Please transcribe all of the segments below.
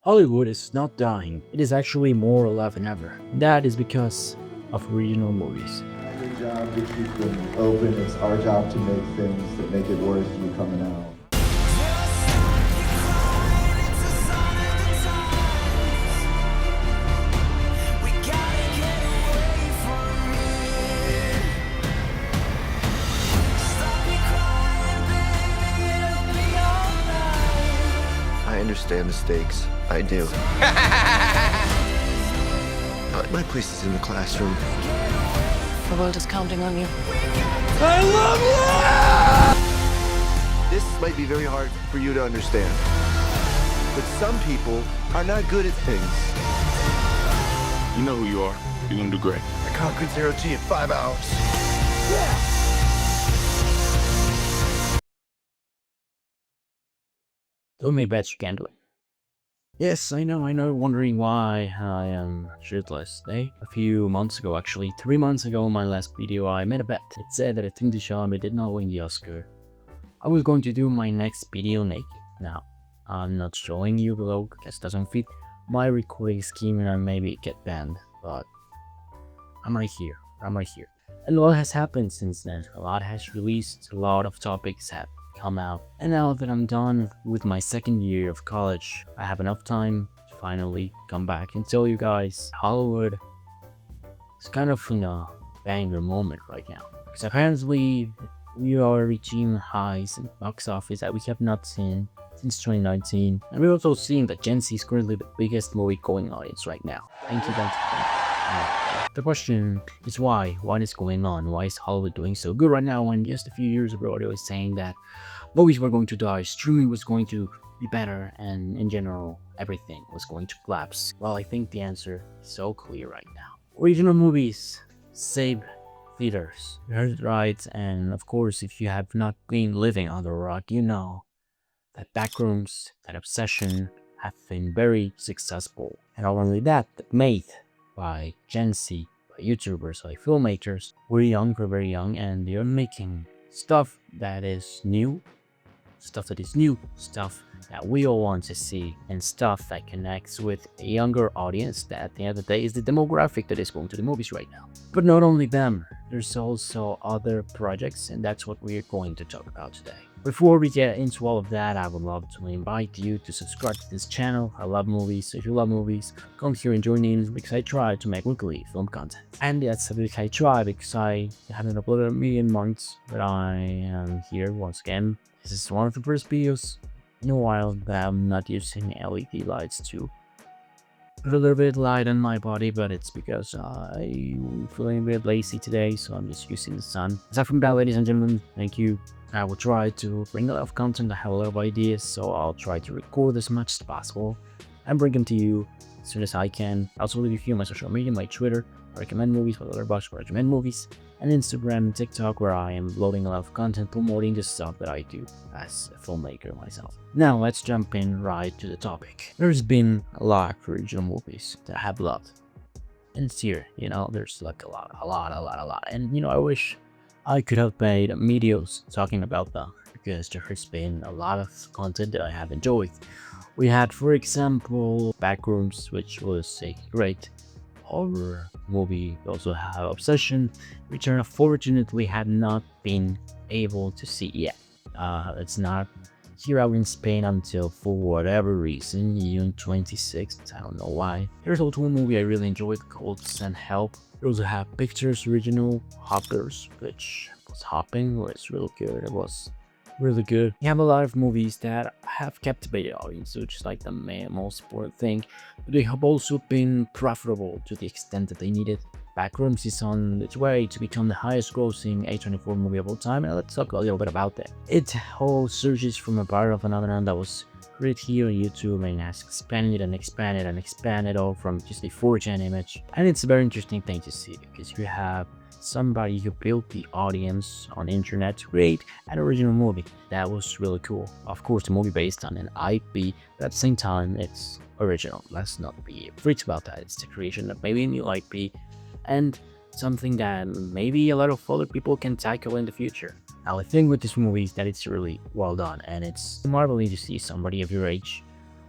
Hollywood is not dying, it is actually more alive than ever. That is because of original movies. Your job to keep them open. It's our job to make things that make it worth you coming out. I understand the stakes. I do. My place is in the classroom. The world is counting on you. This might be very hard for you to understand. But some people are not good at things. You know who you are. You're gonna do great. I conquered zero G in 5 hours. Don't make bets you can't do it. Yes, I know, wondering why I am shirtless today. A few months ago, actually 3 months ago in my last video, I made a bet. It said that Timothée Chalamet did not win the Oscar. I was going to do my next video naked. Now, I'm not showing you below because it doesn't fit my recording scheme and I maybe get banned, but I'm right here. And a lot has happened since then. A lot has released, a lot of topics have come out. And now that I'm done with my second year of college, I have enough time to finally come back and tell you guys Hollywood is kind of in a banger moment right now. Because apparently we are reaching highs in box office that we have not seen since 2019. And we're also seeing that Gen Z is currently the biggest movie going audience right now. Thank you. The question is why? What is going on? Why is Hollywood doing so good right now when just a few years ago they were saying that movies were going to die, streaming was going to be better, and in general, everything was going to collapse? Well, I think the answer is so clear right now. Original movies save theaters. You heard it right, and of course, if you have not been living under a rock, you know that Backrooms, that Obsession have been very successful. And not only that, made by Gen Z, by YouTubers, by filmmakers. We're very young, and they're making stuff that is new, stuff that we all want to see, and stuff that connects with a younger audience that at the end of the day is the demographic that is going to the movies right now. But not only them, there's also other projects, and that's what we're going to talk about today. Before we get into all of that, I would love to invite you to subscribe to this channel. I love movies, so if you love movies, come here and join in because I try to make weekly film content. And that's a big I try because I haven't uploaded a million months, but I am here once again. This is one of the first videos in a while that I'm not using LED lights to put a little bit of light on my body, but it's because I'm feeling a bit lazy today, so I'm just using the sun. Aside from that, ladies and gentlemen, thank you. I will try to bring a lot of content. I have a lot of ideas, so I'll try to record as much as possible and bring them to you as soon as I can. I also leave a few on my social media, my Twitter, I recommend movies, my Letterboxd, I recommend movies, and Instagram and TikTok, where I am loading a lot of content promoting the stuff that I do as a filmmaker myself. Now let's jump in right to the topic. There's been a lot of original movies that I have loved, and it's here, there's like a lot, and I wish I could have made videos talking about them because there has been a lot of content that I have enjoyed. We had, for example, Backrooms, which was a great horror movie. We also have Obsession, which I unfortunately had not been able to see yet. It's not here out in Spain until, for whatever reason, June 26th. I don't know why. There's also a movie I really enjoyed called Send Help. We also have Pictures original Hoppers, which was hopping, was really good. It was really good. We have a lot of movies that have captivated audience, which is like the most important thing. But they have also been profitable to the extent that they needed. Backrooms is on its way to become the highest grossing A24 movie of all time, and let's talk a little bit about that. It all surges from a part of another one that was created here on YouTube and has expanded all from just a 4chan image. And it's a very interesting thing to see because you have somebody who built the audience on the internet to create an original movie. That was really cool. Of course, the movie based on an IP, but at the same time, it's original. Let's not be afraid about that. It's the creation of maybe a new IP and something that maybe a lot of other people can tackle in the future. Now, the thing with this movie is that it's really well done, and it's marvelous to see somebody of your age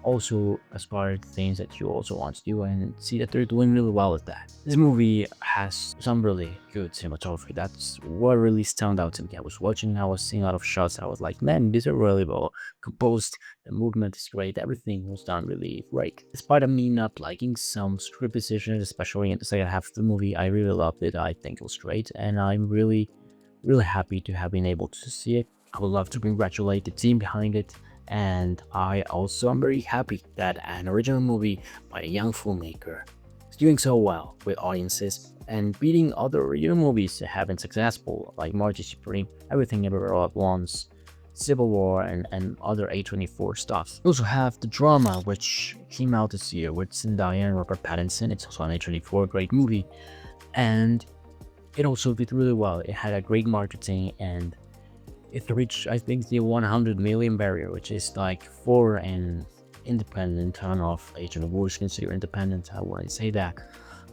also aspire to things that you also want to do and see that they're doing really well at that. This movie has some really good cinematography. That's what really stood out to me. I was watching, I was seeing a lot of shots. I was like, man, these are really well composed. The movement is great. Everything was done really great. Despite of me not liking some script decisions, especially in the second half of the movie, I really loved it. I think it was great, and I'm really happy to have been able to see it. I would love to congratulate the team behind it, and I also am very happy that an original movie by a young filmmaker is doing so well with audiences and beating other original movies that have been successful, like Marty Supreme, Everything Everywhere All at Once, Civil War, and other A24 stuff. We also have The Drama, which came out this year with Zendaya and Robert Pattinson. It's also an A24 great movie, and it also did really well. It had a great marketing, and it reached, I think, the 100 million barrier, which is like for an independent ton of Asian awards considered independent. I wouldn't say that,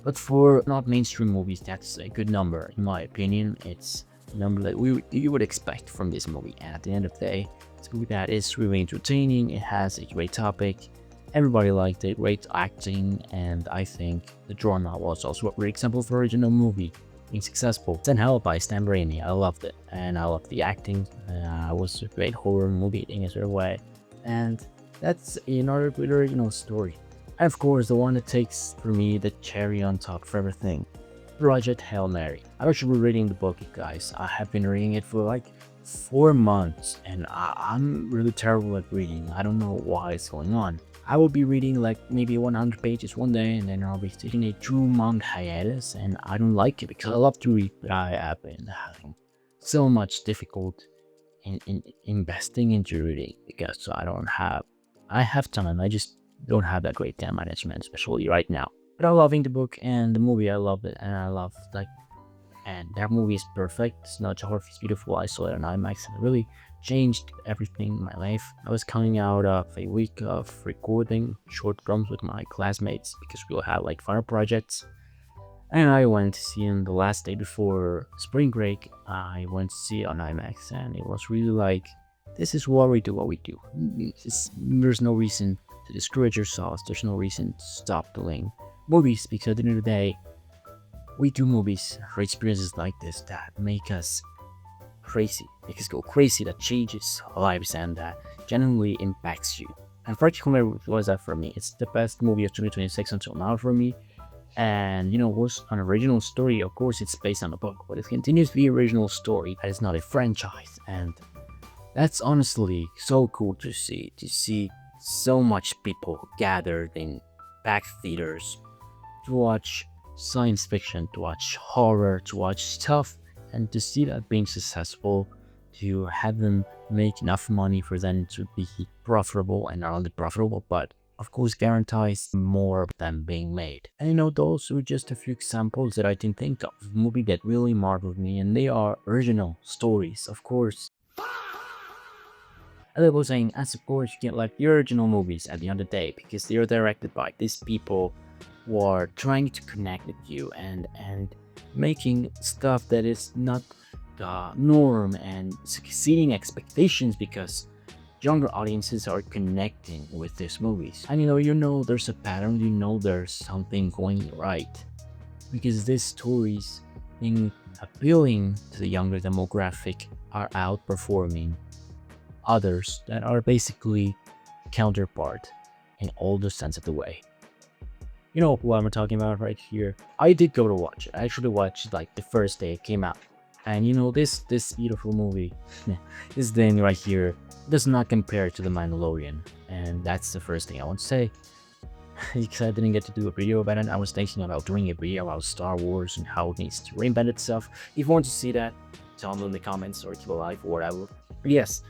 but for not mainstream movies, that's a good number in my opinion. It's a number that you would expect from this movie, and at the end of the day, it's a movie that is really entertaining. It has a great topic. Everybody liked it, great acting, and I think The Drama was also a great example of original movie being successful. Then Hell by Stan Raimi, I loved it, and I loved the acting. It was a great horror movie in a certain way, and that's another good original story. And of course, the one that takes for me the cherry on top for everything, Project Hail Mary. I'm actually reading the book, guys. I have been reading it for like 4 months, and I'm really terrible at reading. I don't know why it's going on. I will be reading like maybe 100 pages one day, and then I'll be taking a 2-month hiatus, and I don't like it because I love to read, but I have been having so much difficult in investing into reading because I have time, I just don't have that great time management, especially right now. But I'm loving the book and the movie. I love it, and I love and that movie is perfect. It's not horror, it's beautiful. I saw it on IMAX, and it really changed everything in my life. I was coming out of a week of recording short films with my classmates because we all had like final projects, and I went to see him the last day before spring break. I went to see it on IMAX, and it was really like, this is why we do what we do. There's no reason to discourage yourselves. There's no reason to stop doing movies, because at the end of the day, we do movies for experiences like this that make us crazy, make us go crazy, that changes our lives and that genuinely impacts you. And particularly was that for me. It's the best movie of 2026 until now for me. And it was an original story. Of course, it's based on a book, but it continues to be an original story that is not a franchise. And that's honestly so cool to see so much people gathered in back theaters to watch science fiction, to watch horror, to watch stuff, and to see that being successful, to have them make enough money for them to be profitable, and not only profitable, but of course guarantees more than being made. And those are just a few examples that I can think of movie that really marveled me, and they are original stories, of course. And I was saying, as of course, you get like the original movies at the end of the day, because they are directed by these people who are trying to connect with you and making stuff that is not the norm and succeeding expectations, because younger audiences are connecting with these movies. And there's a pattern, there's something going right, because these stories being appealing to the younger demographic are outperforming others that are basically counterpart in all the sense of the way. You know what I'm talking about right here. I did go to watch it. I actually watched like the first day it came out. And this beautiful movie, this thing right here, does not compare to The Mandalorian. And that's the first thing I want to say. Because I didn't get to do a video about it. I was thinking about doing a video about Star Wars and how it needs to reinvent itself. If you want to see that, tell me in the comments or keep a like or whatever. But yes,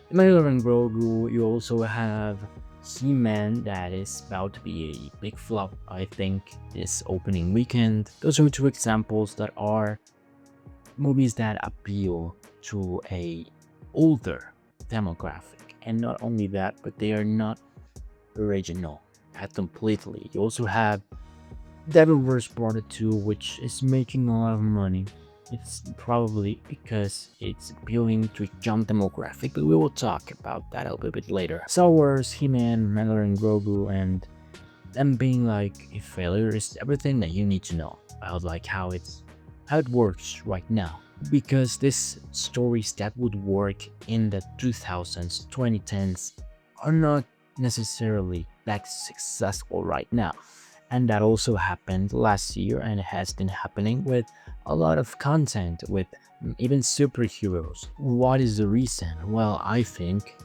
The Mandalorian Grogu, you also have He-Man that is about to be a big flop, I think, this opening weekend. Those are two examples that are movies that appeal to a older demographic. And not only that, but they are not original completely. You also have Devil vs. Prada 2, which is making a lot of money. It's probably because it's appealing to a young demographic, but we will talk about that a little bit later. Star Wars, He-Man, Mandalorian, and Grogu, and them being like a failure is everything that you need to know about like how it works right now. Because these stories that would work in the 2000s, 2010s are not necessarily that successful right now. And that also happened last year, and it has been happening with a lot of content with even superheroes. What is the reason? Well, I think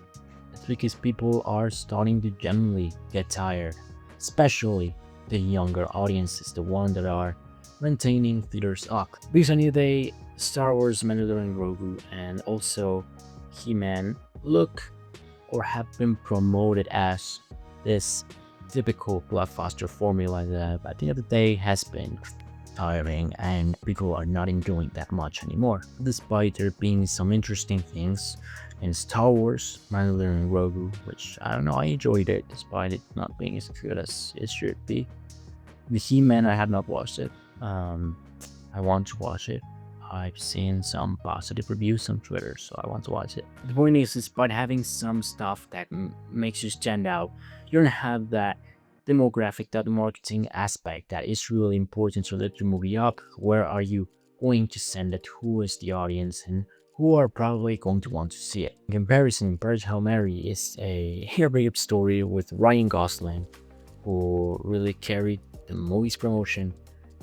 it's because people are starting to generally get tired, especially the younger audiences, the ones that are maintaining theaters up. Because a new day, Star Wars, Mandalorian, Grogu, and also He-Man look or have been promoted as this typical blockbuster formula that at the end of the day has been tiring and people are not enjoying that much anymore. Despite there being some interesting things in Star Wars, Mandalorian, Grogu, which I don't know, I enjoyed it despite it not being as good as it should be. The He-Man, I have not watched it. I want to watch it. I've seen some positive reviews on Twitter, so I want to watch it. The point is, despite having some stuff that makes you stand out, you don't have that demographic, that marketing aspect that is really important to lift your movie up. Where are you going to send it? Who is the audience? And who are probably going to want to see it? In comparison, Birds Hail Mary is a very up story with Ryan Gosling, who really carried the movie's promotion,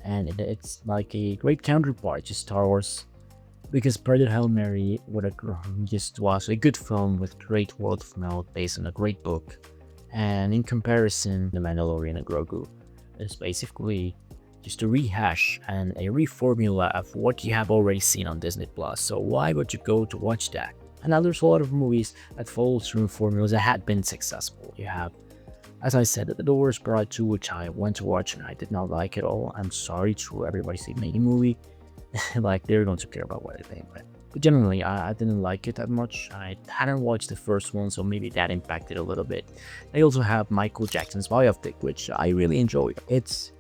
and it's like a great counterpart to Star Wars, because Birds Hail Mary just was a good film with great word of mouth based on a great book. And in comparison, The Mandalorian and Grogu is basically just a rehash and a reformula of what you have already seen on Disney Plus. So why would you go to watch that? And now there's a lot of movies that follow certain formulas that had been successful. You have, as I said, The Doors Part 2, which I went to watch and I did not like at all. I'm sorry to everybody see making a movie. Like, they're going to care about what I think. But generally, I didn't like it that much. I hadn't watched the first one, so maybe that impacted a little bit. They also have Michael Jackson's biopic, which I really enjoyed. It's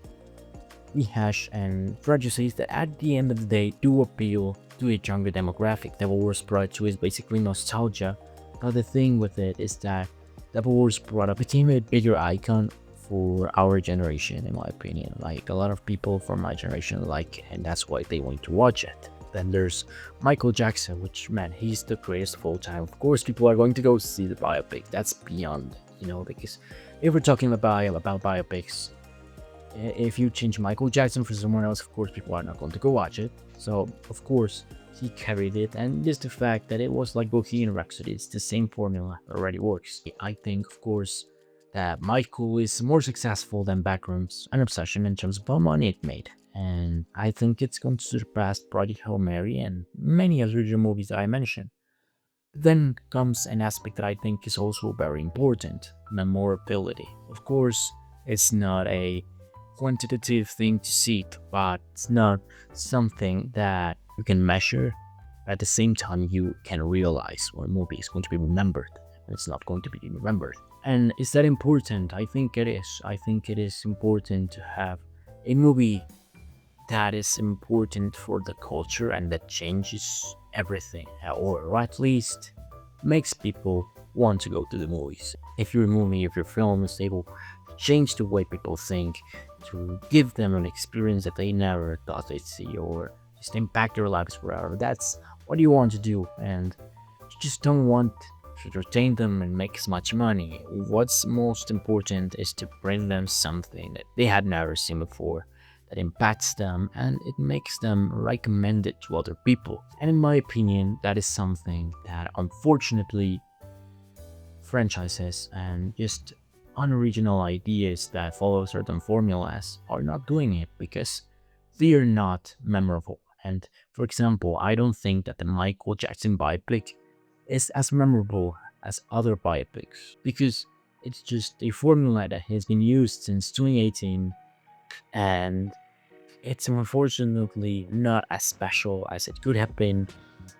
rehash and prejudices that at the end of the day do appeal to a younger demographic. Devil Wears Prada 2 is basically nostalgia, but the thing with it is that Devil Wears Prada became a bigger icon for our generation, in my opinion. Like, a lot of people from my generation like it, and that's why they want to watch it. Then there's Michael Jackson, which, man, he's the greatest of all time. Of course, people are going to go see the biopic. That's beyond, because if we're talking about biopics, if you change Michael Jackson for someone else, of course, people are not going to go watch it. So, of course, he carried it, and just the fact that it was like Bohemian Rhapsody, it's the same formula that already works. I think, of course, that Michael is more successful than Backrooms and Obsession in terms of how money it made. And I think it's going to surpass Project Hail Mary and many other movies that I mentioned. Then comes an aspect that I think is also very important, memorability. Of course, it's not a quantitative thing to see it, but it's not something that you can measure. At the same time, you can realize when a movie is going to be remembered and it's not going to be remembered. And is that important? I think it is. I think it is important to have a movie that is important for the culture and that changes everything, or at least makes people want to go to the movies. If your movie, if your film is able to change the way people think, to give them an experience that they never thought they'd see, or just impact their lives forever, that's what you want to do, and you just don't want to entertain them and make as much money. What's most important is to bring them something that they had never seen before, that impacts them and it makes them recommend it to other people. And in my opinion, that is something that unfortunately franchises and just unoriginal ideas that follow certain formulas are not doing it because they are not memorable. And for example, I don't think that the Michael Jackson biopic is as memorable as other biopics because it's just a formula that has been used since 2018 and it's unfortunately not as special as it could have been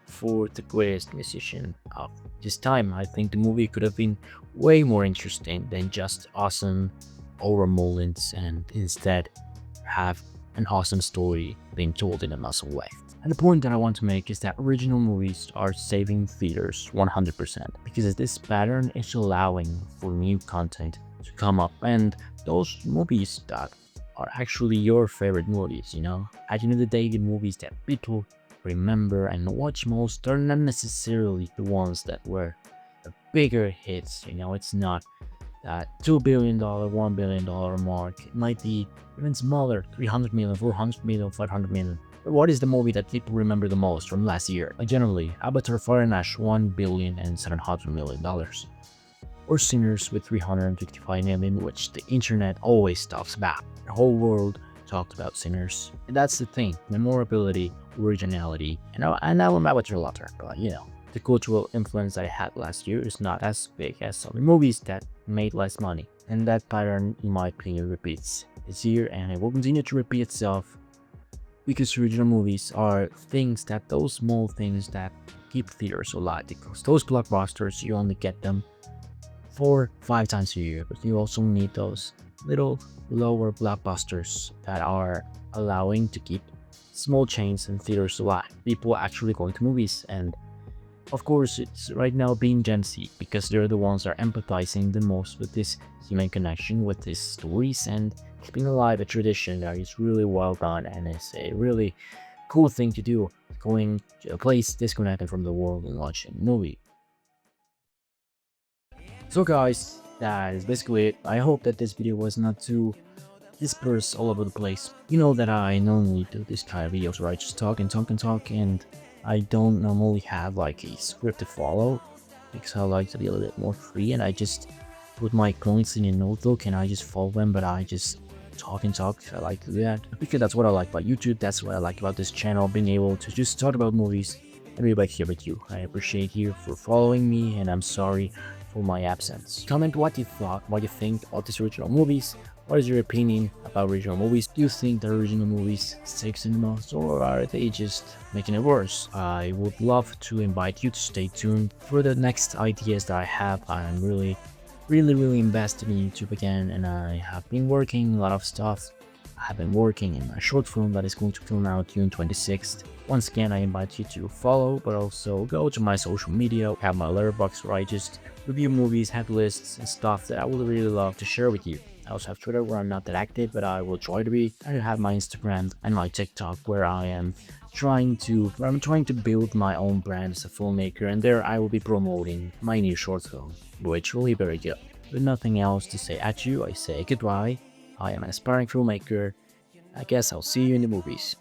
for the greatest musician of this time. I think the movie could have been way more interesting than just awesome aura moments and instead have an awesome story being told in an awesome way. And the point that I want to make is that original movies are saving theaters 100%, because this pattern is allowing for new content to come up, and those movies that are actually your favorite movies, you know? At the end of the day, the movies that people remember and watch most are not necessarily the ones that were the bigger hits, you know? It's not that $2 billion, $1 billion mark. It might be even smaller, 300 million, 400 million, 500 million. But what is the movie that people remember the most from last year? Like generally, Avatar Fire and Ash, $1 billion and $700 million. Or Sinners with 355 million, which the internet always talks about. The whole world talked about Sinners. And that's the thing, memorability, originality, and now I'm Avatar Lotter, but you know, the cultural influence that I had last year is not as big as some movies that made less money. And that pattern, in my opinion, repeats this year, and it will continue to repeat itself, because original movies are things that, those small things that keep theaters alive, because those blockbusters, you only get them 4-5 times a year, but you also need those little lower blockbusters that are allowing to keep small chains and theaters alive. People actually going to movies, and of course it's right now being Gen Z, because they're the ones that are empathizing the most with this human connection, with these stories, and keeping alive a tradition that is really well done and is a really cool thing to do, going to a place disconnected from the world and watching a movie. So guys, that is basically it. I hope that this video was not too dispersed all over the place. You know that I normally do this kind of videos where I just talk and talk and talk, and I don't normally have like a script to follow, because I like to be a little bit more free, and I just put my points in a notebook and I just follow them, but I just talk and talk. I like to do that because that's what I like about YouTube. That's what I like about this channel, being able to just talk about movies and be back here with you. I appreciate you for following me, and I'm sorry for my absence. Comment what you thought, what you think about these original movies. What is your opinion about original movies? Do you think the original movies stick in the most, or are they just making it worse? I would love to invite you to stay tuned for the next ideas that I have. I'm really invested in YouTube again, and I have been working a lot of stuff. I have been working in my short film that is going to come out June 26th. Once again, I invite you to follow, but also go to my social media. I have my Letterboxd where I just review movies, have lists and stuff that I would really love to share with you. I also have Twitter where I'm not that active, but I will try to be. I have my Instagram and my TikTok where I'm trying to build my own brand as a filmmaker, and there I will be promoting my new short film, which will be very good. With nothing else to say at you, I say goodbye. I am an aspiring filmmaker. I guess I'll see you in the movies.